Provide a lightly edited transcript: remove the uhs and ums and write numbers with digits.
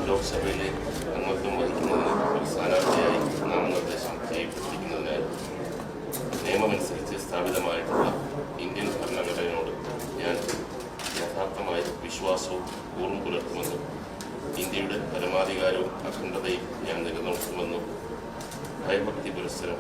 ലോക്സഭയിലെ അംഗത്വം വഹിക്കുന്നതിന് ഒരു സ്ഥാനാർത്ഥിയായി നാമനിർദ്ദേശം ചെയ്യപ്പെട്ടിരിക്കുന്നതിനാൽ നിയമമനുസരിച്ച് സ്ഥാപിതമായിട്ടുള്ള ഇന്ത്യൻ ഭരണഘടനയോട് ഞാൻ യഥാർത്ഥമായ വിശ്വാസവും കൂറും പുലർത്തുമെന്നും ഇന്ത്യയുടെ പരമാധികാരവും അഖണ്ഡതയും ഞാൻ നിലനിർത്തുമെന്നും ഭയഭക്തി പുരസ്സരം